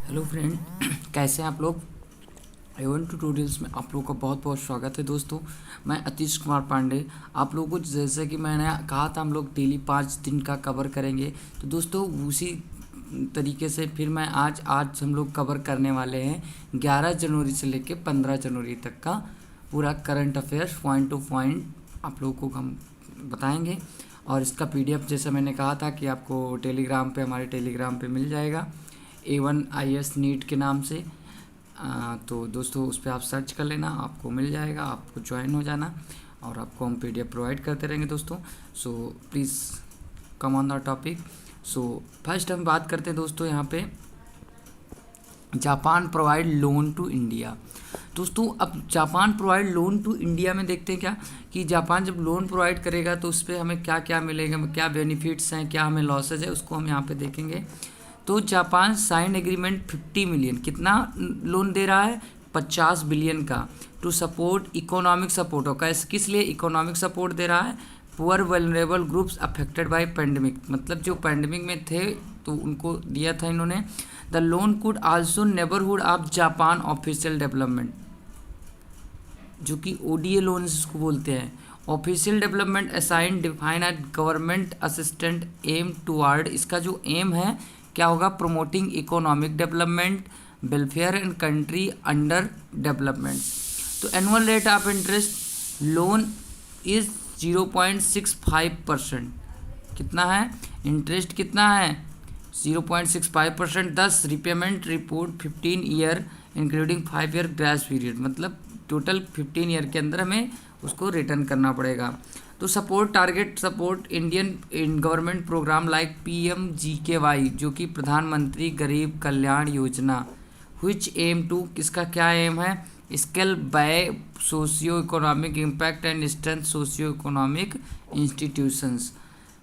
Hello friend कैसे हैं आप लोग। एवन ट्यूटोरियल्स में आप लोगों का बहुत बहुत स्वागत है दोस्तों। मैं अतीश कुमार पांडे। आप लोगों को जैसे कि मैंने कहा था हम लोग डेली 5 दिन का कवर करेंगे, तो दोस्तों उसी तरीके से फिर मैं आज हम लोग कवर करने वाले हैं 11 जनवरी से लेकर 15 जनवरी तक का पूरा current affairs point two point आप लोगों को हम बताएंगे। और इसका पीडीएफ जैसे मैंने कहा था कि आपको टेलीग्राम पे हमारे टेलीग्राम पे मिल जाएगा A1IS नीट के नाम से। तो दोस्तों उस पर आप सर्च कर लेना, आपको मिल जाएगा, आपको ज्वाइन हो जाना और आपको हम पीडीएफ प्रोवाइड करते रहेंगे दोस्तों। So please come on the topic. So first हम बात करते हैं दोस्तों यहाँ पे Japan provide loan to India. दोस्तों अब Japan provide loan to India में देखते हैं क्या कि जापान जब लोन प्रोवाइड करेगा तो उस पर हमें क्या क्या मिलेगा, क्या बेनिफिट्स हैं, क्या हमें लॉसेज है, उसको हम यहाँ पे देखेंगे। तो जापान साइन एग्रीमेंट 50 मिलियन कितना लोन दे रहा है, 50 बिलियन का, टू सपोर्ट इकोनॉमिक सपोर्ट होगा। किस लिए इकोनॉमिक सपोर्ट दे रहा है, poor vulnerable groups affected by pandemic, मतलब जो पेंडेमिक में थे तो उनको दिया था इन्होंने। The loan could also neighbourhood of Japan official development, जो कि ओडीए लोन इसको बोलते हैं। Official development assign define at government assistant aim toward, इसका जो एम है क्या होगा, promoting economic development, welfare and country under development. तो annual rate of interest loan is 0.65%। कितना है इंटरेस्ट, कितना है 0.65%। 10 repayment report 15 year including 5 year grace period, मतलब टोटल 15 ईयर के अंदर हमें उसको रिटर्न करना पड़ेगा। तो support target support Indian government programme like PMGKY, जो कि प्रधानमंत्री गरीब कल्याण योजना, विच एम टू, इसका क्या एम है, scale bye socio economic impact and strength socio economic institutions.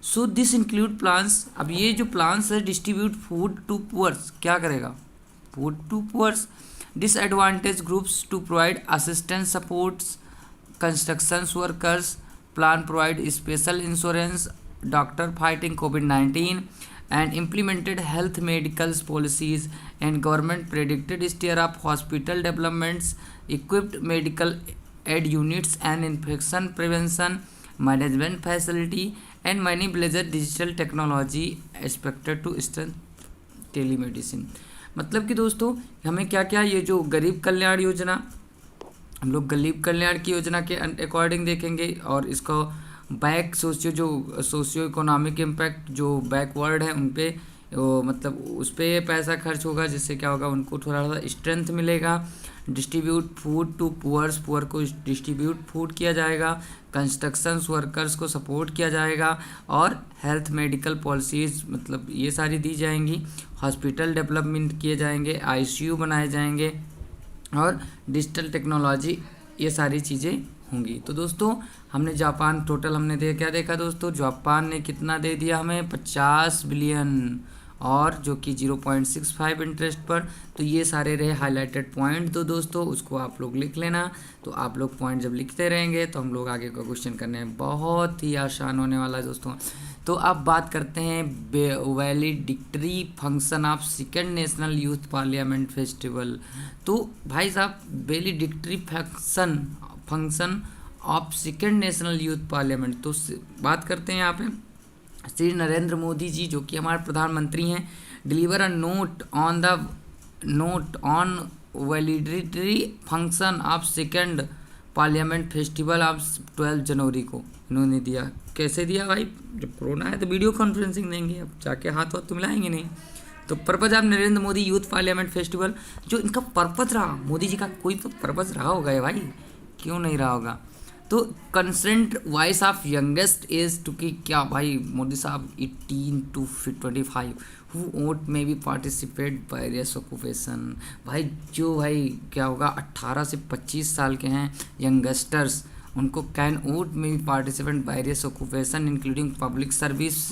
So this include plans, अब ये जो प्लान्स है डिस्ट्रीब्यूट फूड टू पुअर्स, क्या करेगा, food to poors, disadvantage groups to provide assistance supports construction workers, plan provide special insurance doctor fighting COVID-19 and implemented health medical policies and government predicted steer up hospital developments, equipped medical aid units and infection prevention management facility and many blazed digital technology expected to strengthen telemedicine। मतलब कि दोस्तों हमें क्या क्या ये जो गरीब कल्याण योजना, हम लोग गरीब कल्याण की योजना के अकॉर्डिंग देखेंगे और इसको बैक सोशियो इकोनॉमिक इम्पैक्ट जो बैकवर्ड है उन पे मतलब उस पर पैसा खर्च होगा, जिससे क्या होगा उनको थोड़ा सा स्ट्रेंथ मिलेगा। Distribute food to poors, poor को डिस्ट्रीब्यूट फूड किया जाएगा, कंस्ट्रक्शन वर्कर्स को सपोर्ट किया जाएगा और हेल्थ मेडिकल पॉलिसीज़ मतलब ये सारी दी जाएंगी, हॉस्पिटल डेवलपमेंट किए जाएंगे, ICU बनाए जाएंगे और डिजिटल टेक्नोलॉजी, ये सारी चीज़ें होंगी। तो दोस्तों हमने जापान टोटल हमने क्या देखा दोस्तों, जापान ने कितना दे दिया हमें 50 बिलियन और जो कि 0.65 इंटरेस्ट पर। तो ये सारे रहे हाईलाइटेड पॉइंट। तो दोस्तों उसको आप लोग लिख लेना। तो आप लोग पॉइंट जब लिखते रहेंगे तो हम लोग आगे का क्वेश्चन करने में बहुत ही आसान होने वाला है दोस्तों। तो अब बात करते हैं valedictory function of second national youth parliament festival. तो भाई साहब valedictory function of second national youth parliament, तो बात करते हैं यहाँ पे श्री नरेंद्र मोदी जी जो कि हमारे प्रधानमंत्री हैं, deliver a note on valedictory function of second parliament festival of 12 January को इन्होंने दिया। कैसे दिया भाई, जब कोरोना है तो वीडियो कॉन्फ्रेंसिंग देंगे, अब जाके हाथ तो मिलाएंगे नहीं। तो purpose of Narendra Modi youth parliament festival, जो इनका पर्पज रहा, मोदी जी का कोई तो पर्पज रहा होगा भाई, क्यों नहीं रहा होगा। तो consent voice of youngest age to की क्या भाई, मोदी साहब 18 to 25 हु वोट में भी पार्टिसिपेट वेरियस ऑक्यूपेशन, भाई जो भाई क्या होगा 18 से 25 साल के हैं यंगस्टर्स, उनको कैन वोट में भी participant various occupation including public service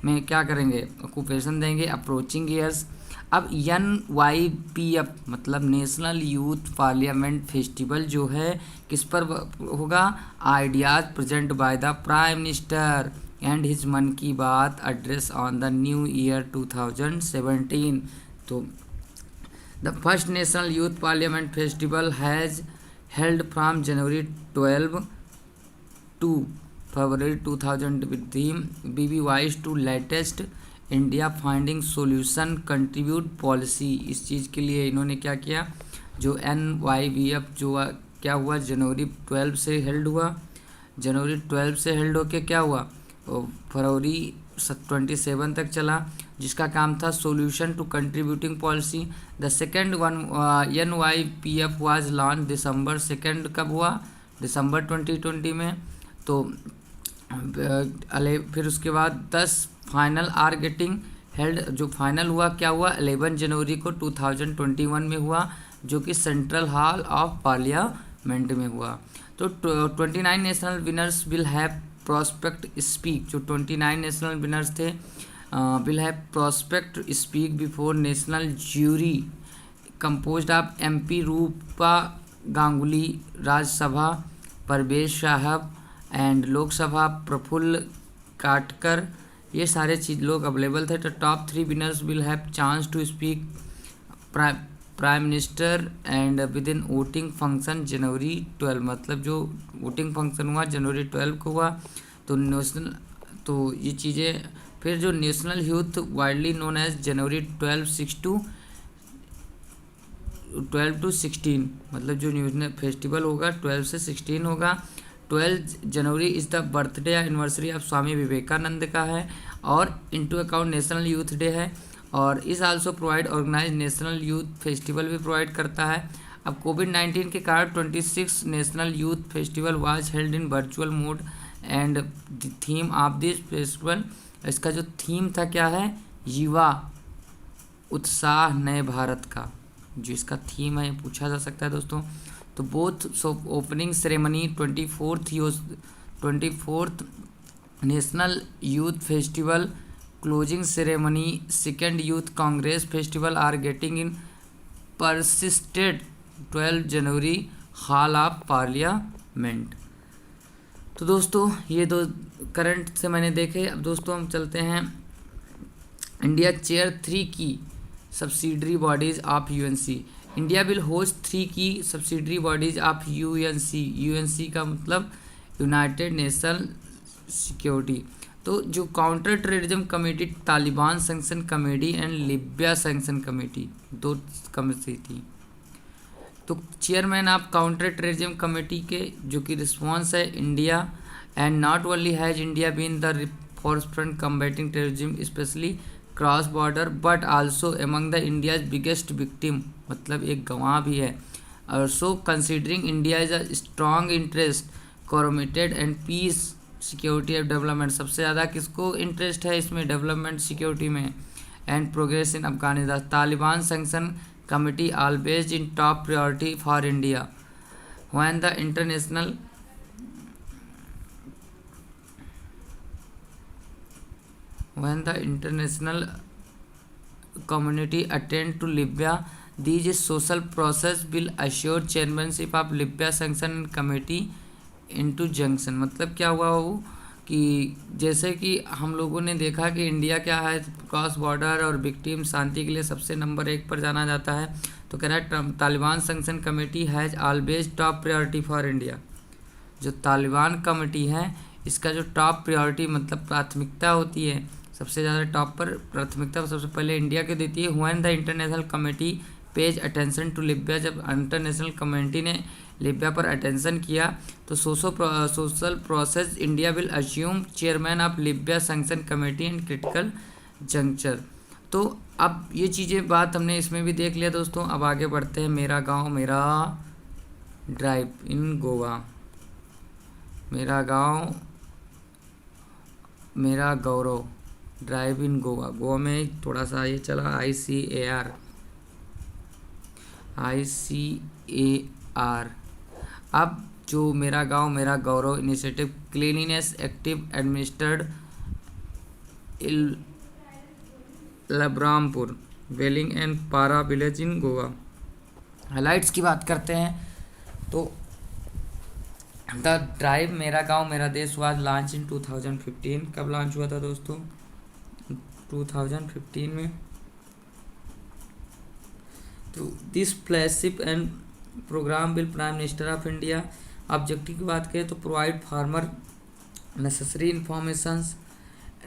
में क्या करेंगे, ऑक्यूपेशन देंगे। अप्रोचिंग ईयर्स, अब NYPF मतलब नेशनल यूथ पार्लियामेंट फेस्टिवल जो है किस पर होगा, ideas present by the prime minister and his मन की बात address on the new year 2017। तो the first national youth parliament festival has held from January 12 to February 2000 with theme BB Wise to latest India finding solution contribute policy। इस चीज़ के लिए इन्होंने क्या किया, जो NYVF जो क्या हुआ जनवरी 12 से हेल्ड हुआ, जनवरी 12 से हेल्ड होके क्या हुआ फरवरी 27 तक चला, जिसका काम था solution to contributing policy. The second one NYPF was launch December 2 कब हुआ, दिसंबर 2020 में। तो फिर उसके बाद 10 फाइनल आर गेटिंग हेल्ड, जो फाइनल हुआ क्या हुआ 11 जनवरी को 2021 में हुआ, जो कि सेंट्रल हॉल ऑफ पार्लियामेंट में हुआ। तो 29 national winners will have prospect speak, जो 29 नेशनल विनर्स थे will have prospect speak before national jury composed of MP रूपा गांगुली, राज्यसभा परवेश साहब एंड लोकसभा प्रफुल्ल काटकर, ये सारे चीज लोग अवेलेबल थे। तो top 3 winners will have chance to speak prime minister and within voting function January 12, मतलब जो वोटिंग फंक्शन हुआ जनवरी 12 को हुआ। तो नेशनल, तो ये चीज़ें, फिर जो national youth widely known as January 12 to 16, मतलब जो न्यूज फेस्टिवल होगा 12 से 16 होगा। 12 January is the birthday anniversary of Swami Vivekananda का है, और into account national youth day है, और is also provide organise national youth festival भी प्रोवाइड करता है। अब कोविड-19 के कारण 26 national youth festival was held in virtual mode and the theme of this festival, इसका जो थीम था क्या है, युवा उत्साह नए भारत का, जो इसका थीम है ये पूछा जा सकता है दोस्तों। तो both opening ceremony 24th national youth festival, closing ceremony second youth congress festival are getting in persisted 12 January hall of parliament. तो दोस्तों ये दो करंट से मैंने देखे। अब दोस्तों हम चलते हैं इंडिया चेयर 3 की subsidiary bodies of UNC। India will host 3 की subsidiary bodies of UNC। UNC का मतलब यूनाइटेड नेशन सिक्योरिटी। तो जो counter terrorism committee, Taliban sanction committee and Libya sanction committee, 2 committee थी। तो chairman of counter terrorism committee के जो कि रिस्पॉन्स है India, and not only has India been the forefront combating terrorism specially cross border but also among the India's biggest victim, मतलब एक गवाह भी है। Also considering India is a strong interest committed and peace security and development, सबसे ज़्यादा किसको interest है इसमें, डेवलपमेंट सिक्योरिटी में, and progress in Afghanistan. Taliban sanction committee always in top priority for India when the international community attend to Libya. These social process will assure chairmanship of Libya sanction committee into junction। मतलब क्या हुआ वो कि जैसे कि हम लोगों ने देखा कि इंडिया क्या है क्रॉस बॉर्डर और विक्टिम शांति के लिए सबसे नंबर 1 पर जाना जाता है। तो कह रहा है Taliban sanction committee has always top priority for India. जो तालिबान कमेटी है इसका जो टॉप प्रायोरिटी मतलब प्राथमिकता होती है, सबसे ज़्यादा टॉप पर प्राथमिकता सबसे पहले इंडिया को देती है। When the international committee pays attention to Libya, जब इंटरनेशनल कमेटी ने लिबिया पर अटेंशन किया तो social process India will assume chairman of Libya sanction committee and critical juncture. तो अब ये चीज़ें बात हमने इसमें भी देख लिया दोस्तों। अब आगे बढ़ते हैं मेरा गांव मेरा ड्राइव इन गोवा। मेरा गांव मेरा गौरव ड्राइव इन गोवा। गोवा में थोड़ा सा ये चला ICAR। अब जो Mera Gaon Mera Gaurav initiative cleanliness active administered Labrampur Velling and Parra village in Goa. Highlights की बात करते हैं तो द ड्राइव मेरा गांव मेरा देश वाज लॉन्च इन 2015। कब लॉन्च हुआ था दोस्तों, 2015 में। तो this flagship and programme will prime minister of India. Objective की बात करें तो provide farmer necessary informations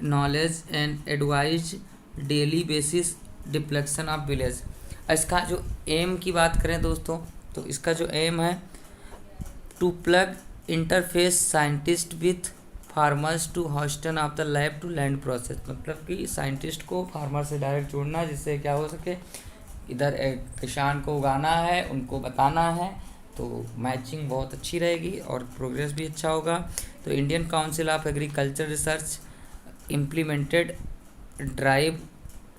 knowledge and advise daily basis depletion of village. इसका जो एम की बात करें दोस्तों, तो इसका जो एम है to plug interface scientist with farmers to hasten of the lab to land process. मतलब कि साइंटिस्ट को फार्मर से डायरेक्ट जोड़ना, जिससे क्या हो सके, इधर एक किसान को उगाना है, उनको बताना है, तो मैचिंग बहुत अच्छी रहेगी और प्रोग्रेस भी अच्छा होगा। तो Indian council of agriculture research implemented drive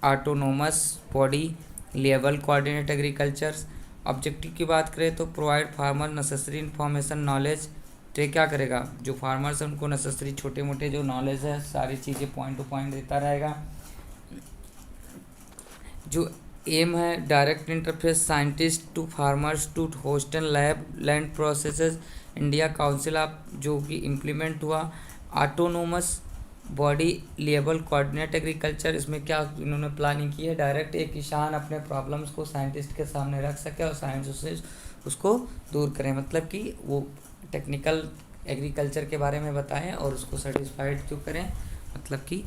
autonomous body level coordinate agriculture. Objective की बात करें तो provide farmer necessary information knowledge. तो ये क्या करेगा, जो फार्मर्स हैं उनको नेसेसरी छोटे मोटे जो नॉलेज है सारी चीज़ें पॉइंट टू पॉइंट देता रहेगा। जो एम है direct interface scientist to farmers to host and lab land processes. India council of जो कि इम्प्लीमेंट हुआ autonomous body level coordinate agriculture. इसमें क्या इन्होंने प्लानिंग की है, डायरेक्ट एक किसान अपने प्रॉब्लम्स को साइंटिस्ट के सामने रख सके और साइंस उसको दूर करें। मतलब कि वो टेक्निकल एग्रीकल्चर के बारे में बताएं और उसको सेटिस्फाइड क्यों करें, मतलब कि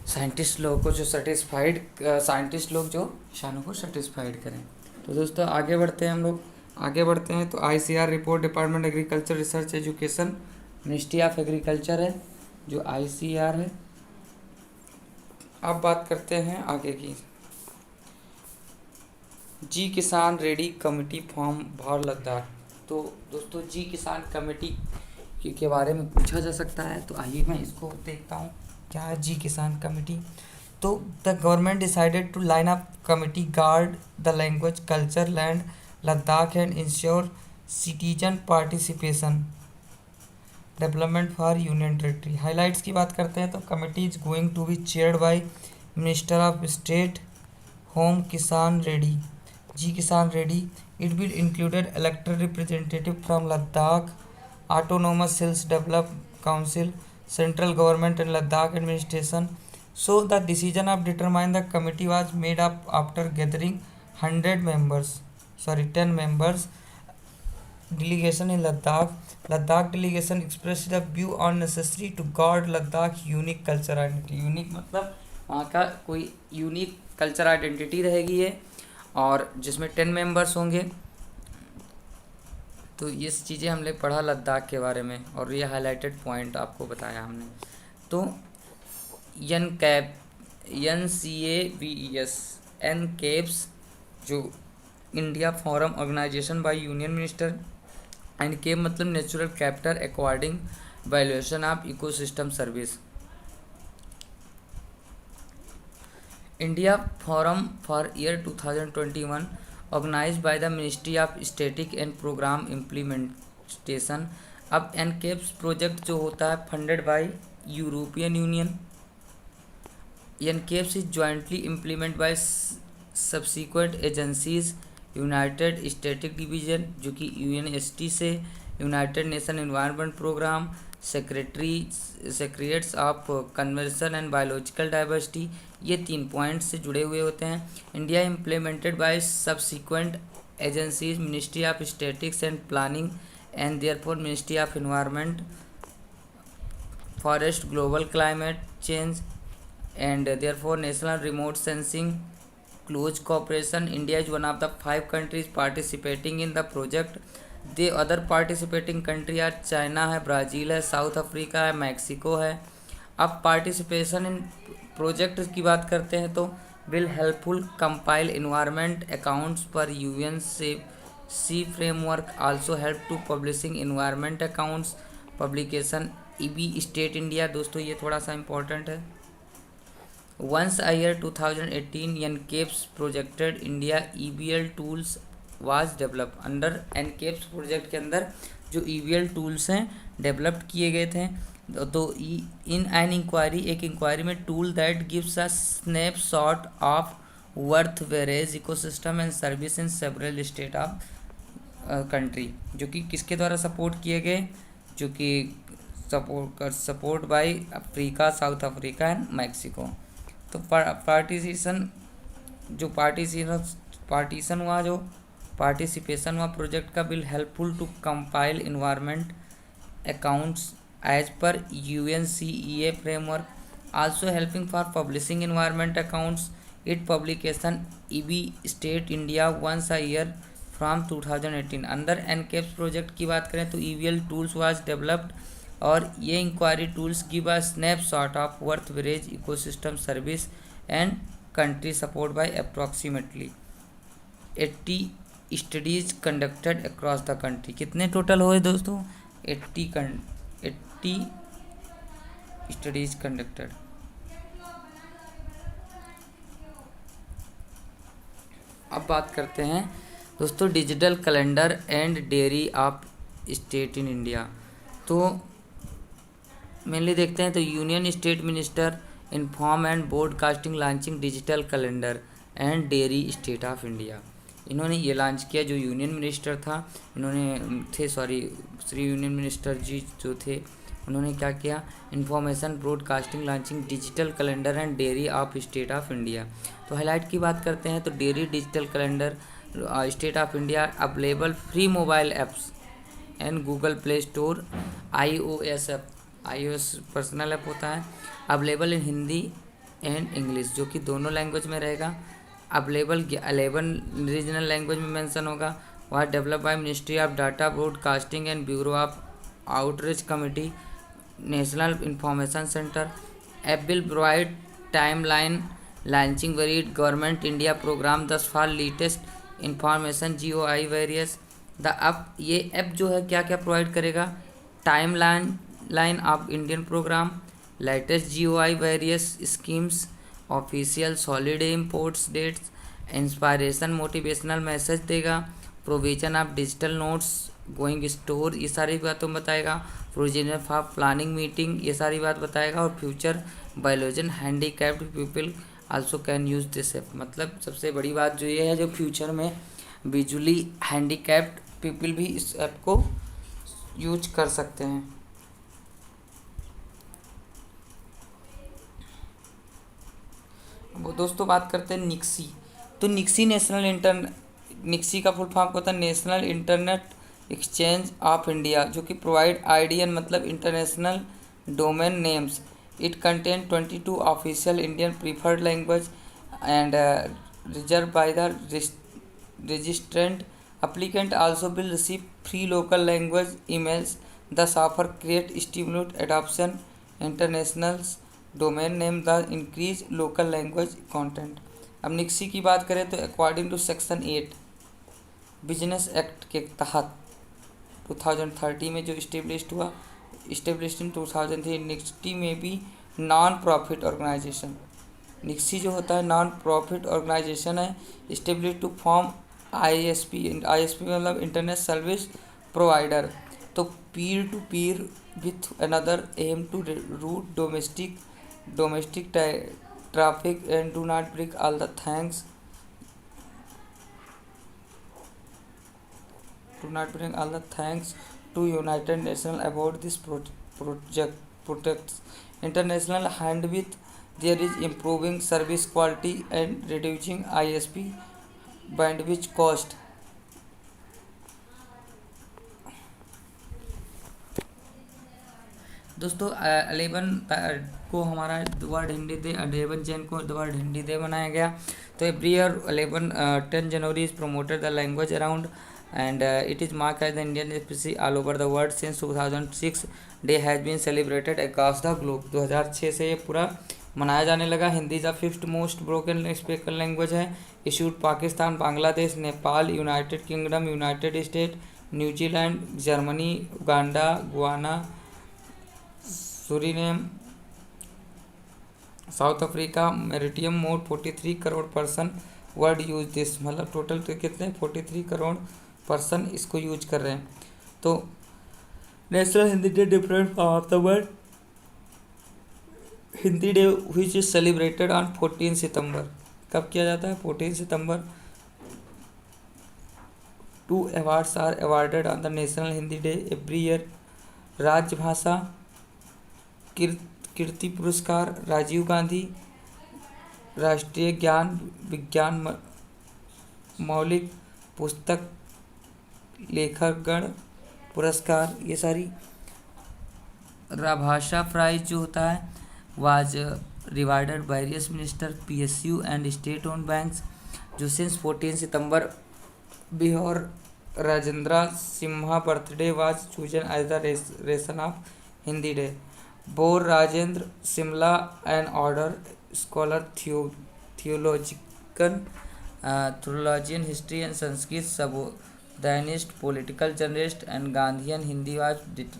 साइंटिस्ट लोग को जो साइंटिस्ट लोग जो किसानों को सेटिस्फाइड करें। तो दोस्तों आगे बढ़ते हैं, हम लोग आगे बढ़ते हैं। तो ICR report department agriculture research education ministry of agriculture है जो ICR है। अब बात करते हैं आगे की। जी किसान रेडी कमेटी फॉर्म भर लद्दाख। तो दोस्तों जी किसान कमेटी के बारे में पूछा जा सकता है, तो आइए मैं इसको देखता हूँ क्या है जी किसान कमेटी। तो the government decided to line up committee guard the language culture land Ladakh and ensure citizen participation development for union territory. Highlights की बात करते हैं तो committee is going to be chaired by minister of state home Kishan Reddy G Kishan Reddy. It will included elected representative from Ladakh autonomous hills develop council central government and Ladakh administration. So the decision of determine the committee was made up after gathering 10 members delegation in Ladakh. Ladakh delegation expressed the view on necessary to guard Ladakh unique culture identity. Unique मतलब वहाँ का कोई unique culture identity रहेगी है और जिसमें 10 members होंगे। तो ये चीज़ें हमने पढ़ा लद्दाख के बारे में और ये हाईलाइटेड पॉइंट आपको बताया हमने। तो NCAVES जो India forum organisation by union minister and cape मतलब natural capital according valuation of ecosystem service. India forum for year 2021 organised by the ministry of static and programme implementation. अब NCAVES project जो होता है funded by European Union. NCAVES is jointly implement by subsequent agencies united static division जो कि UNST से, United Nation Environment Programme, secretariats of conversion and biological diversity. ये 3 points से जुड़े हुए होते हैं। India implemented by subsequent agencies ministry of statics and planning and therefore ministry of environment forest global climate change and therefore national remote sensing close cooperation. India is one of the 5 countries participating in the project. The other participating country are China है, Brazil है, south Africa है, Mexico है। अब participation in project की बात करते हैं तो will helpful compile environment accounts per UNC framework also help to publishing environment accounts publication EB state India. दोस्तों ये थोड़ा सा इम्पोर्टेंट है। Once a year 2018 NCAPS projected India EBL tools was develop. Under NCAPS project के अंदर जो EBL tools हैं develop किए गए थे। तो इन एन इंक्वायरी एक इंक्वायरी में tool that gives a snapshot of worth वेरेज ecosystem and service in several state of country, जो कि किसके द्वारा सपोर्ट किए गए, जो कि support by Africa, South Africa and Mexico. तो पार्टीशन पार्टीशन हुआ, जो पार्टिसिपेशन हुआ प्रोजेक्ट का, will helpful to compile environment accounts as per UNCEA framework, also helping for publishing environment accounts it publication EB state India once a year from 2018। अंदर एनकेप्स project की बात करें तो EVL टूल्स वाज डेवलप्ड, और ये enquiry tools give a snapshot of worth village ecosystem service and country support by approximately 80 studies conducted across the country. कितने total हुए दोस्तों? 80 स्टडीज कंडक्टेड। अब बात करते हैं दोस्तों digital calendar and dairy of state in India. तो mainly देखते हैं तो union state minister inform and broadcasting launching digital calendar and dairy state of India. इन्होंने ये लॉन्च किया, जो यूनियन मिनिस्टर था श्री यूनियन मिनिस्टर जी जो थे, उन्होंने क्या किया, information broadcasting launching digital calendar and dairy of state of India. तो हाईलाइट की बात करते हैं तो dairy digital calendar state of India available free mobile apps and Google play store iOS personal app होता है, available in Hindi and English, जो कि दोनों लैंग्वेज में रहेगा। अवेलेबल 11 रीजनल लैंग्वेज में मेंशन होगा। वह develop by ministry of data broadcasting and bureau of outreach committee national information centre. App will provide timeline launching varied government India programme this for latest information GOI various the app. ये app जो है क्या क्या provide करेगा, timeline of Indian programme, latest GOI various schemes, official holiday imports dates, inspiration motivational message देगा, provision of digital notes going store, ये सारी बातों बताएगा, प्रोविजन फॉर प्लानिंग मीटिंग, ये सारी बात बताएगा, और फ्यूचर बायोलॉजन handicapped people also can use this app. मतलब सबसे बड़ी बात जो ये है, जो फ्यूचर में विजुअली हैंडीकैप्ड पीपल भी इस ऐप को यूज कर सकते हैं। वो दोस्तों बात करते हैं निक्सी। तो निक्सी का फुल फॉर्म होता है national internet exchange of India, जो कि प्रोवाइड IDN मतलब international domain names. It contain 22 official Indian preferred language and reserve by the registrant applicant also will receive free local language emails. Thus offer create stimulate adoption international domain name the increase local language content। अब निक्सी की बात करें तो according to section 8 business act के तहत 2030 में जो established in 2003, निक्सी में भी नॉन प्रॉफिट ऑर्गेनाइजेशन। निक्सी जो होता है नॉन प्रॉफिट ऑर्गेनाइजेशन है, इस्टेब्लिश टू फॉर्म ISP मतलब इंटरनेट सर्विस प्रोवाइडर। तो peer to peer with another aim to route domestic traffic and do not break all the thanks to United Nations about this project protects international bandwidth. There is improving service quality and reducing ISP bandwidth cost। दोस्तों 11 को हमारा world Hindi day, 11 Jain को world Hindi day मनाया गया। तो every year 10 January is promoted the language around and it is marked as the Indian species all over the world since 2006 day has been celebrated across the globe। 2006 से ये पूरा मनाया जाने लगा। Hindi the 5th most broken spoken language है। Issued Pakistan, Bangladesh, Nepal, United Kingdom, United State, New Zealand, Germany, Uganda, Guyana, Suriname, South Africa, Mauritius mode 43 crore person word use this. मतलब total तो कितने 43 करोड़ पर्सन इसको यूज कर रहे हैं। तो national Hindi day different of the world Hindi day which is celebrated on 14 सितंबर। कब किया जाता है? 14 सितंबर। 2 awards are awarded on the national Hindi day every year. Rajbhasha Kirti पुरस्कार, राजीव गांधी राष्ट्रीय ज्ञान विज्ञान मौलिक पुस्तक लेखकगण पुरस्कार, ये सारी। राभाषा प्राइज जो होता है was rewarded various minister, PSU and state own banks, जो since 14 September Beohar Rajendra Simha birthday was chosen as the reason of Hindi day. Beohar Rajendra Simha an order scholar theologian history and Sanskrit सबोदायनिस्ट political journalist and Gandhian Hindi was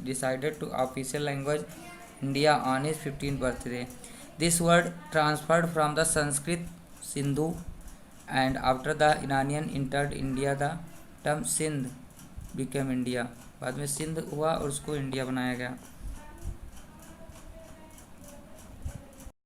decided to official language India on his 15th birthday. This word transferred from the Sanskrit Sindhu, and after the Iranian entered India the term Sindh became India. बाद में सिंध हुआ और उसको India बनाया गया।